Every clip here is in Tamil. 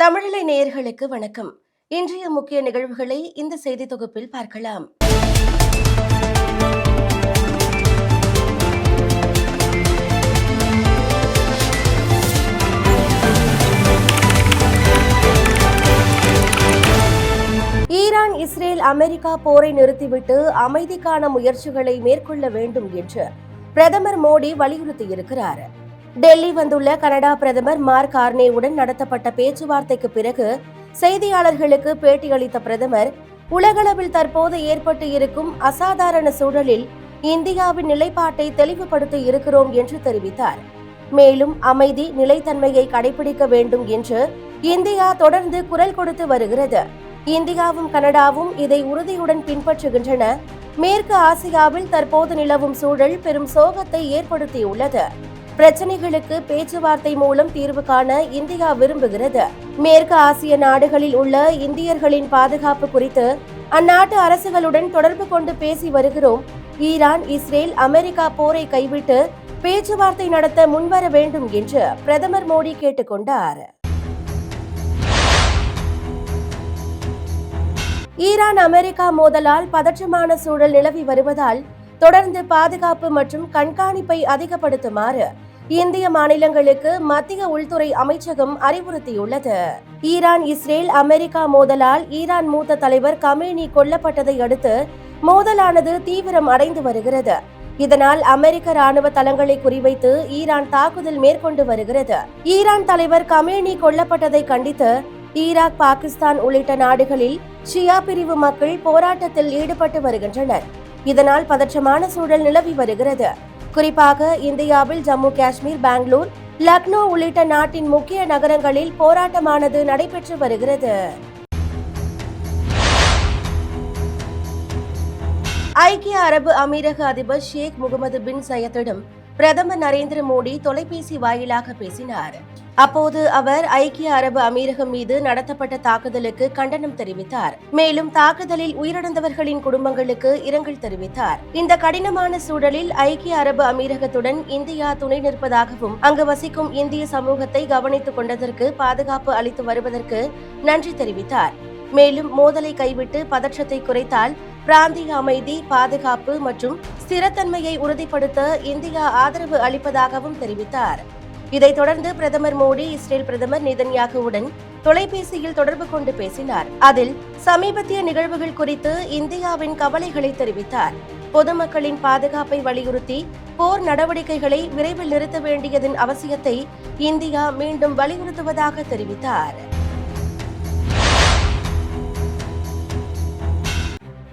தமிழிலை நேயர்களுக்கு வணக்கம். இன்றைய முக்கிய நிகழ்வுகளை இந்த செய்தி தொகுப்பில் பார்க்கலாம். ஈரான் இஸ்ரேல் அமெரிக்கா போரை நிறுத்திவிட்டு அமைதிக்கான முயற்சிகளை மேற்கொள்ள வேண்டும் என்று பிரதமர் மோடி வலியுறுத்தியிருக்கிறார். டெல்லி வந்துள்ள கனடா பிரதமர் மார்க் கார்னேவுடன் நடத்தப்பட்ட பேச்சுவார்த்தைக்கு பிறகு செய்தியாளர்களுக்கு பேட்டியளித்த பிரதமர், உலகளவில் தற்போது ஏற்பட்டு இருக்கும் அசாதாரண சூழலில் இந்தியாவின் நிலைப்பாட்டை தெளிவுபடுத்தி இருக்கிறோம் என்று தெரிவித்தார். மேலும் அமைதி, நிலைத்தன்மையை கடைபிடிக்க வேண்டும் என்று இந்தியா தொடர்ந்து குரல் கொடுத்து வருகிறது. இந்தியாவும் கனடாவும் இதை உறுதியுடன் பின்பற்றுகின்றன. மேற்கு ஆசியாவில் தற்போது நிலவும் சூழல் பெரும் சோகத்தை ஏற்படுத்தியுள்ளது. பிரச்சனைகளுக்கு பேச்சுவார்த்தை மூலம் தீர்வு காண இந்தியா விரும்புகிறது. மேற்கு ஆசிய நாடுகளில் உள்ள இந்தியர்களின் பாதுகாப்பு குறித்து அந்நாட்டு அரசுகளுடன் தொடர்பு கொண்டு பேசி வருகிறோம். ஈரான், இஸ்ரேல், அமெரிக்கா போரை கைவிட்டு பேச்சுவார்த்தை நடத்த முன்வர வேண்டும் என்று பிரதமர் மோடி கேட்டுக்கொண்டார். ஈரான் அமெரிக்கா மோதலால் பதற்றமான சூழல் நிலவி வருவதால் தொடர்ந்து பாதுகாப்பு மற்றும் கண்காணிப்பை அதிகப்படுத்துமாறு இந்திய மாநிலங்களுக்கு மத்திய உள்துறை அமைச்சகம் அறிவுறுத்தியுள்ளது. ஈரான் இஸ்ரேல் அமெரிக்கா மோதலால் ஈரான் மூத்த தலைவர் கமேனி கொல்லப்பட்டதை அடுத்து மோதலானது தீவிரம் அடைந்து வருகிறது. இதனால் அமெரிக்க ராணுவ தளங்களை குறிவைத்து ஈரான் தாக்குதல் மேற்கொண்டு வருகிறது. ஈரான் தலைவர் கமேனி கொல்லப்பட்டதை கண்டித்து ஈராக், பாகிஸ்தான் உள்ளிட்ட நாடுகளில் ஷியா பிரிவு மக்கள் போராட்டத்தில் ஈடுபட்டு வருகின்றனர். இதனால் பதற்றமான சூழல் நிலவி வருகிறது. குறிப்பாக இந்தியாவில் ஜம்மு காஷ்மீர், பெங்களூர், லக்னோ உள்ளிட்ட நாட்டின் முக்கிய நகரங்களில் போராட்டமானது நடைபெற்று வருகிறது. ஐக்கிய அரபு அமீரக அதிபர் ஷேக் முகமது பின் சையத்திடம் பிரதமர் நரேந்திர மோடி தொலைபேசி வாயிலாக பேசினார். அப்போது அவர் ஐக்கிய அரபு அமீரகம் மீது நடத்தப்பட்ட தாக்குதலுக்கு கண்டனம் தெரிவித்தார். மேலும் தாக்குதலில் உயிரிழந்தவர்களின் குடும்பங்களுக்கு இரங்கல் தெரிவித்தார். இந்த கடினமான சூழலில் ஐக்கிய அரபு அமீரகத்துடன் இந்தியா துணை நிற்பதாகவும் அங்கு வசிக்கும் இந்திய சமூகத்தை கவனித்துக் கொண்டதற்கு பாதுகாப்பு அளித்து வருவதற்கு நன்றி தெரிவித்தார். மேலும் மோதலை கைவிட்டு பதற்றத்தை குறைத்தால் பிராந்திய அமைதி, பாதுகாப்பு மற்றும் ஸ்திரத்தன்மையை உறுதிப்படுத்த இந்தியா ஆதரவு அளிப்பதாகவும் தெரிவித்தார். இதைத் தொடர்ந்து பிரதமர் மோடி இஸ்ரேல் பிரதமர் நெதன்யாகுவுடன் தொலைபேசியில் தொடர்பு கொண்டு பேசினார். அதில் சமீபத்திய நிகழ்வுகள் குறித்து இந்தியாவின் கவலைகளை தெரிவித்தார். பொதுமக்களின் பாதுகாப்பை வலியுறுத்தி போர் நடவடிக்கைகளை விரைவில் நிறுத்த வேண்டியதன் அவசியத்தை இந்தியா மீண்டும் வலியுறுத்துவதாக தெரிவித்தார்.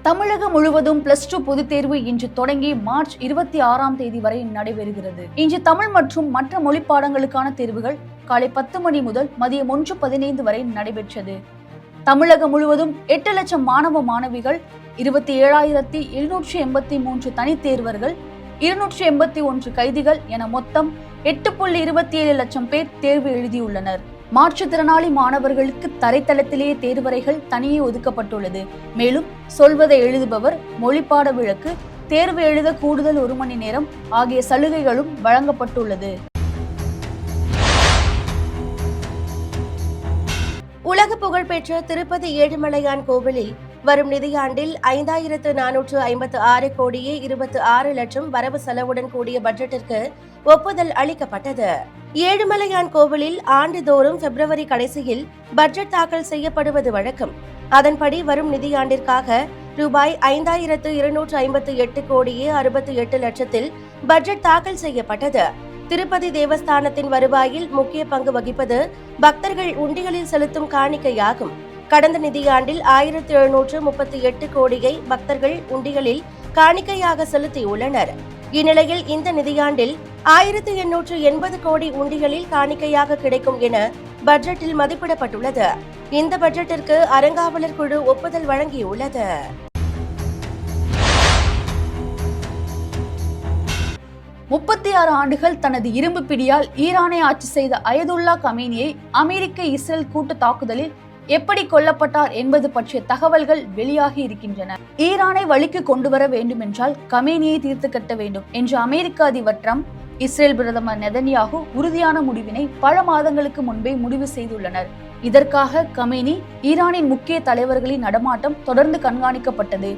தமிழகம் முழுவதும் +2 பொதுத் தேர்வு இன்று தொடங்கி மார்ச் 26ஆம் தேதி வரை நடைபெறுகிறது. இன்று தமிழ் மற்றும் மற்ற மொழி பாடங்களுக்கான தேர்வுகள் காலை 10 மணி முதல் மதியம் 1:15 வரை நடைபெற்றது. தமிழகம் முழுவதும் 8 லட்சம் மாணவ மாணவிகள், 27,783 தனித் தேர்வர்கள், 281 கைதிகள் என மொத்தம் 8.27 லட்சம் பேர் தேர்வு எழுதியுள்ளனர். மாற்றுத்திறனாளி மாணவர்களுக்கு தரைத்தளத்திலேயே தேர்வறைகள் தனியே ஒதுக்கப்பட்டுள்ளது. மேலும் சொல்வதை எழுதுபவர், மொழிப்பாட விளக்கு, தேர்வு எழுத கூடுதல் 1 மணி நேரம் ஆகிய சலுகைகளும் வழங்கப்பட்டுள்ளது. உலக புகழ்பெற்ற திருப்பதி ஏழுமலையான் கோவிலில் வரும் நிதியாண்டில் 5,456 கோடியே 26 லட்சம் வரவு செலவுடன் கூடிய பட்ஜெட்டிற்கு ஒப்புதல் அளிக்கப்பட்டது. ஏழுமலையான் கோவிலில் ஆண்டுதோறும் பிப்ரவரி கடைசியில் பட்ஜெட் தாக்கல் செய்யப்படுவது வழக்கம். அதன்படி வரும் நிதியாண்டிற்காக ரூபாய் 5,258 கோடியே 68 லட்சத்தில் பட்ஜெட் தாக்கல் செய்யப்பட்டது. திருப்பதி தேவஸ்தானத்தின் வருவாயில் முக்கிய பங்கு வகிப்பது பக்தர்கள் உண்டிகளில் செலுத்தும் காணிக்கையாகும். கடந்த நிதியாண்டில் 1,738 கோடியை பக்தர்கள் உண்டிகளில் காணிக்கையாக செலுத்தியுள்ளனர். இந்நிலையில் இந்த நிதியாண்டில் 1,880 கோடி உண்டிகளில் காணிக்கையாக கிடைக்கும் என பட்ஜெட்டில் மதிப்பிடப்பட்டுள்ளது. இந்த பட்ஜெட்டிற்கு அறங்காவலர் குழு ஒப்புதல் வழங்கியுள்ளது. முப்பத்தி 6 ஆண்டுகள் தனது இரும்பு பிடியால் ஈரானை ஆட்சி செய்த அயதுல்லா கமேனியை அமெரிக்க இஸ்ரேல் கூட்டு தாக்குதலில் எப்படி கொல்லப்பட்டார் என்பது பற்றிய தகவல்கள் வெளியாகி இருக்கின்றன. ஈரானை வழிக்கு கொண்டு வர வேண்டும் என்றால் கமேனியை தீர்த்து கட்ட வேண்டும் என்று அமெரிக்க அதிபர் ட்ரம்ப், இஸ்ரேல் பிரதமர் நெதன்யாகு உறுதியான முடிவினை பல மாதங்களுக்கு முன்பே முடிவு செய்துள்ளனர். இதற்காக கமேனி ஈரானின் முக்கிய தலைவர்களின் நடமாட்டம் தொடர்ந்து கண்காணிக்கப்பட்டது.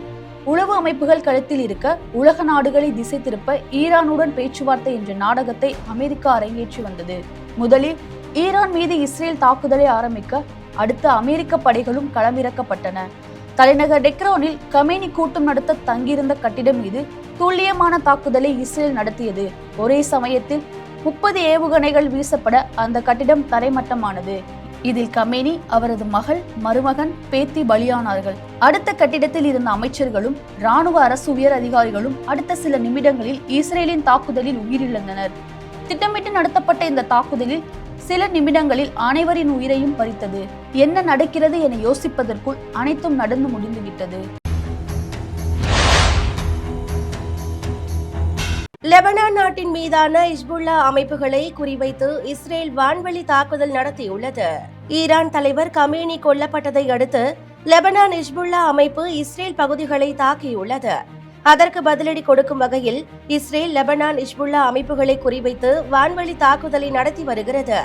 உளவு அமைப்புகள் களத்தில் இருக்க உலக நாடுகளை திசை திருப்ப ஈரானுடன் பேச்சுவார்த்தை என்ற நாடகத்தை அமெரிக்கா அரங்கேற்றி வந்தது. முதலில் ஈரான் மீது இஸ்ரேல் தாக்குதலை ஆரம்பிக்க அடுத்த அமெரிக்க படைகளும் களமிறக்கப்பட்டன. தலைநகர் டெக்ரானில் கமேனி கூட்டம் நடத்த தங்கியிருந்த கட்டிடம் மீது துல்லியமான தாக்குதலை இஸ்ரேல் நடத்தியது. ஒரே சமயத்தில் 30 ஏவுகணைகள் வீசப்பட அந்த கட்டிடம் தரைமட்டமானது. இதில் கமேனி, அவரது மகள், மருமகன், பேத்தி பலியானார்கள். அடுத்த கட்டிடத்தில் இருந்த அமைச்சர்களும் இராணுவ அரசு உயர் அதிகாரிகளும் அடுத்த சில நிமிடங்களில் இஸ்ரேலின் தாக்குதலில் உயிரிழந்தனர். திட்டமிட்டு நடத்தப்பட்ட இந்த தாக்குதலில் சில நிமிடங்களில் அனைவரின் உயிரையும் பறித்தது. என்ன நடக்கிறது என யோசிப்பதற்குள் அனைத்தும் நடந்து முடிந்துவிட்டது. லெபனான் நாட்டின் மீதான ஹிஸ்புல்லா அமைப்புகளை குறிவைத்து இஸ்ரேல் வான்வழி தாக்குதல் நடத்தியுள்ளது. ஈரான் தலைவர் கமேனி கொல்லப்பட்டதை அடுத்து லெபனான் ஹிஸ்புல்லா அமைப்பு இஸ்ரேல் பகுதிகளை தாக்கியுள்ளது. அதற்கு பதிலடி கொடுக்கும் வகையில் இஸ்ரேல் லெபனான் ஹிஸ்புல்லா அமைப்புகளை குறிவைத்து வான்வழி தாக்குதலை நடத்தி வருகிறது.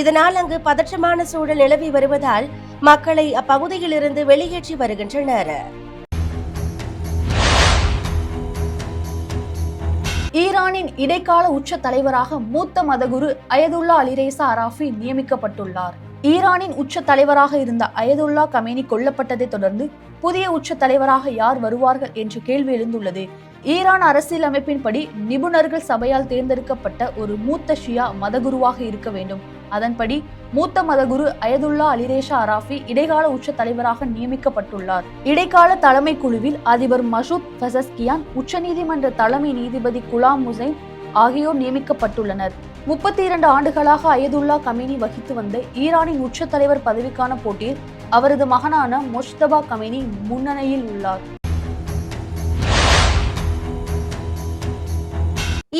இதனால் அங்கு பதற்றமான சூழல் நிலவி வருவதால் மக்களை அப்பகுதியிலிருந்து வெளியேற்றி வருகின்றனர். ஈரானின் இடைக்கால உச்ச தலைவராக மூத்த மதகுரு அயதுல்லா அலிரேசா அராஃபி நியமிக்கப்பட்டுள்ளார். ஈரானின் உச்ச தலைவராக இருந்த அயதுல்லா கமேனி கொல்லப்பட்டதை தொடர்ந்து புதிய உச்ச தலைவராக யார் வருவார்கள் என்ற கேள்வி எழுந்துள்ளது. ஈரான் அரசியல் அமைப்பின்படி நிபுணர்கள் சபையால் தேர்ந்தெடுக்கப்பட்ட ஒரு மூத்த ஷியா மதகுருவாக இருக்க வேண்டும். அதன்படி மூத்த மதகுரு அயதுல்லா அலிரேசா அராஃபி இடைக்கால உச்ச தலைவராக நியமிக்கப்பட்டுள்ளார். இடைக்கால தலைமை குழுவில் அதிபர் மசூத் பெசஸ்கியான், உச்சநீதிமன்ற தலைமை நீதிபதி குலாம் முசைன் ஆகியோர் நியமிக்கப்பட்டுள்ளனர். 32 ஆண்டுகளாக அயதுல்லா கமேனி வகித்து வந்த ஈரானின் உச்ச தலைவர் பதவிக்கான போட்டியில் அவரது மகனான மொஜ்தபா கமேனி முன்னணியில் உள்ளார்.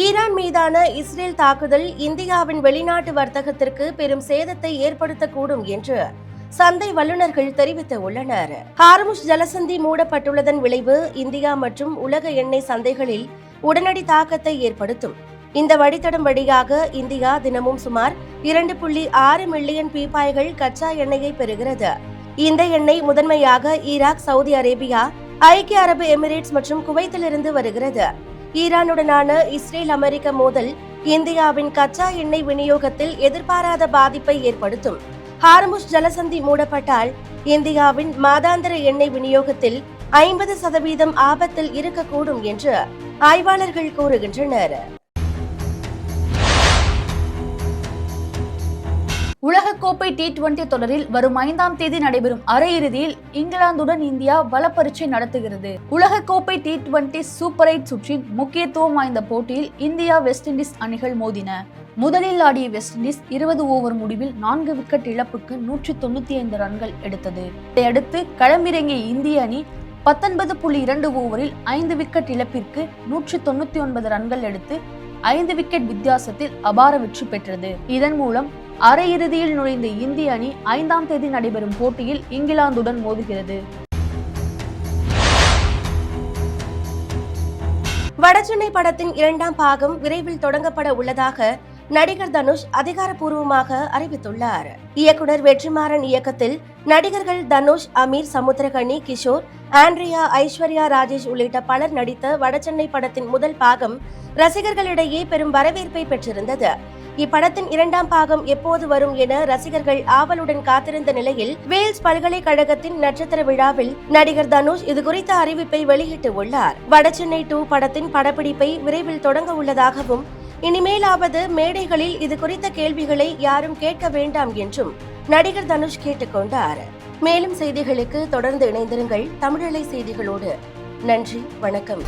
ஈரான் மீதான இஸ்ரேல் தாக்குதல் இந்தியாவின் வெளிநாட்டு வர்த்தகத்திற்கு பெரும் சேதத்தை ஏற்படுத்தக்கூடும் என்று சந்தை வல்லுநர்கள் தெரிவித்துள்ளனர். ஹார்முஸ் ஜலசந்தி மூடப்பட்டுள்ளதன் விளைவு இந்தியா மற்றும் உலக எண்ணெய் சந்தைகளில் உடனடி தாக்கத்தை ஏற்படுத்தும். இந்த வழித்தடம் வழியாக இந்தியா தினமும் சுமார் 2.6 மில்லியன் பீப்பாய்கள் கச்சா எண்ணெயை பெறுகிறது. இந்த எண்ணெய் முதன்மையாக ஈராக், சவுதி அரேபியா, ஐக்கிய அரபு எமிரேட்ஸ் மற்றும் குவைத்திலிருந்து வருகிறது. ஈரானுடனான இஸ்ரேல் அமெரிக்க மோதல் இந்தியாவின் கச்சா எண்ணெய் விநியோகத்தில் எதிர்பாராத பாதிப்பை ஏற்படுத்தும். ஹார்முஸ் ஜலசந்தி மூடப்பட்டால் இந்தியாவின் மாதாந்திர எண்ணெய் விநியோகத்தில் 50% ஆபத்தில் இருக்கக்கூடும் என்று ஆய்வாளர்கள் கூறுகின்றனர். உலகக்கோப்பை T20 தொடரில் வரும் 5ஆம் தேதி நடைபெறும் அரையிறுதியில் இங்கிலாந்துடன் இந்தியா பலப்பரீட்சை நடத்துகிறது. உலகக்கோப்பை T20 சூப்பர் 8 சுற்றின் முக்கியத்துவம் வாய்ந்த போட்டியில் இந்தியா, வெஸ்ட் இண்டீஸ் அணிகள் மோதின. முதலில் ஆடிய வெஸ்ட் இண்டீஸ் 20 ஓவர் முடிவில் 4 விக்கெட் இழப்புக்கு 195 ரன்கள் எடுத்தது. இதையடுத்து களமிறங்கிய இந்திய அணி 19.2 ஓவரில் 5 விக்கெட் இழப்பிற்கு 199 ரன்கள் எடுத்து 5 விக்கெட் வித்தியாசத்தில் அபார வெற்றி பெற்றது. இதன் மூலம் அரையிறுதியில் நுழைந்த இந்திய அணி 5ஆம் தேதி நடைபெறும் போட்டியில் இங்கிலாந்துடன் மோதுகிறது. வடசென்னை படத்தின் 2ஆம் பாகம் விரைவில் தொடங்கப்பட உள்ளதாக நடிகர் தனுஷ் அதிகாரப்பூர்வமாக அறிவித்துள்ளார். இயக்குனர் வெற்றிமாறன் இயக்கத்தில் நடிகர்கள் தனுஷ், அமீர், சமுத்திரகனி, கிஷோர், ஆண்ட்ரியா, ஐஸ்வர்யா ராஜேஷ் உள்ளிட்ட பலர் நடித்த வடசென்னை படத்தின் முதல் பாகம் ரசிகர்களிடையே பெரும் வரவேற்பை பெற்றிருந்தது. இப்படத்தின் 2ஆம் பாகம் எப்போது வரும் என ரசிகர்கள் ஆவலுடன் காத்திருந்த நிலையில் வேல்ஸ் பல்கலைக்கழகத்தின் நட்சத்திர விழாவில் நடிகர் தனுஷ் இதுகுறித்த அறிவிப்பை வெளியிட்டு உள்ளார். வடசென்னை 2 படத்தின் படப்பிடிப்பை விரைவில் தொடங்க உள்ளதாகவும், இனிமேலாவது மேடைகளில் இது குறித்த கேள்விகளை யாரும் கேட்க வேண்டாம் என்றும் நடிகர் தனுஷ் கேட்டுக்கொண்டார். மேலும் செய்திகளுக்கு தொடர்ந்து இணைந்திருங்கள் தமிழலை செய்திகளோடு. நன்றி, வணக்கம்.